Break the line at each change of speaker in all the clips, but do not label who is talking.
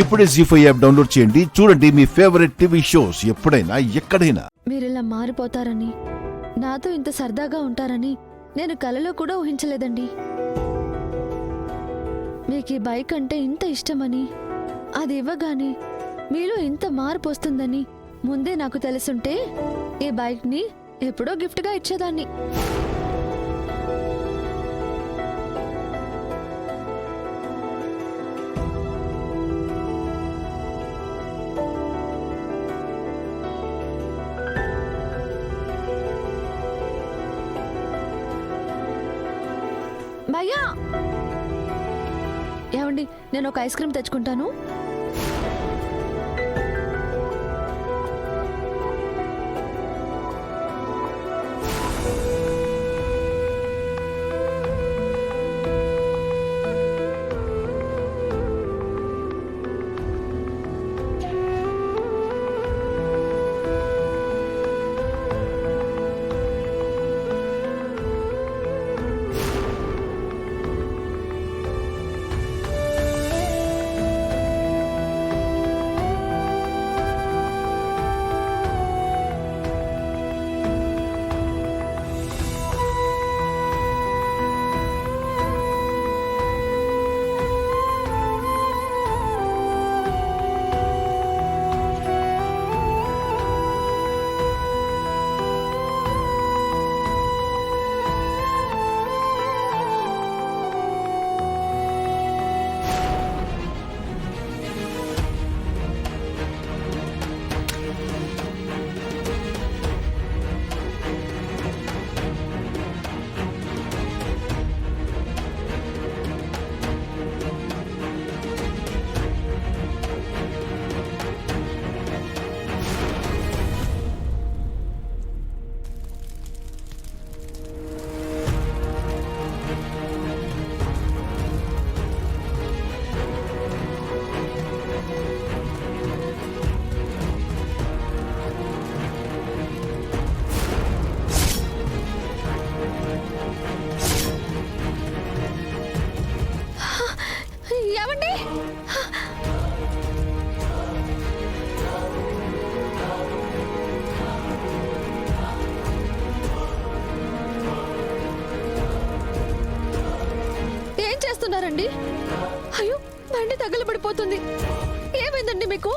ఇప్పుడే జీ5 app download చేయండి. చూడండి మీ ఫేవరెట్ టీవీ షోస్ ఎప్పుడైనా ఎక్కడైనా.
మీరిలా మారిపోతారని, నాతో ఇంత సరదాగా ఉంటారని నేను కలలో కూడా ఊహించలేదండి. మీకు ఈ బైక్ అంటే ఇంత ఇష్టమని, అది ఇవ్వగానే మీలో ఇంత మార్పు వస్తుందని ముందే నాకు తెలుసుంటే ఈ బైక్ని ఎప్పుడో గిఫ్ట్గా ఇచ్చేదాన్ని. భయ్యా, ఏమండి, నేను ఒక ఐస్ క్రీమ్ తెచ్చుకుంటాను. ఏమండి, ఏం చేస్తున్నారండి? అయ్యో, బండి తగలబడిపోతుంది. ఏమైందండి మీకు?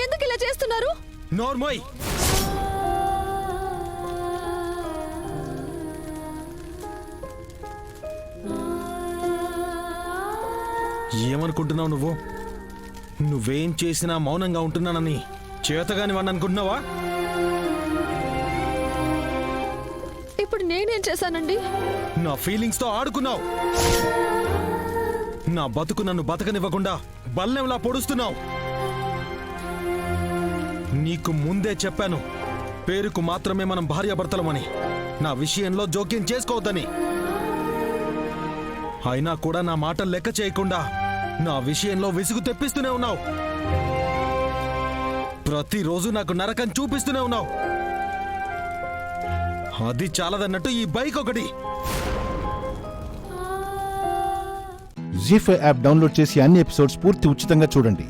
ఎందుకు ఇలా చేస్తున్నారు?
నోర్మోయ్, ఏమనుకుంటున్నావు నువ్వు? నువ్వేం చేసినా మౌనంగా ఉంటున్నానని చేతగాని వాడిని అనుకుంటున్నావా?
ఇప్పుడు నేనేం చేశానండి?
నా ఫీలింగ్స్ తో ఆడుకున్నావు. నా బతుకు నన్ను బతకనివ్వకుండా బల్లెంలా పొడుస్తున్నావు. నీకు ముందే చెప్పాను, పేరుకు మాత్రమే మనం భార్యాభర్తలమని, నా విషయంలో జోక్యం చేసుకోవద్దని. అయినా కూడా నా మాటలు లెక్క చేయకుండా నా విషయంలో విసుగు తెప్పిస్తూనే ఉన్నావు. ప్రతిరోజు నాకు నరకం చూపిస్తూనే ఉన్నావు. అది చాలదన్నట్టు ఈ బైక్ ఒకటి.
జీ5 యాప్ డౌన్లోడ్ చేసి అన్ని ఎపిసోడ్స్ పూర్తి ఉచితంగా చూడండి.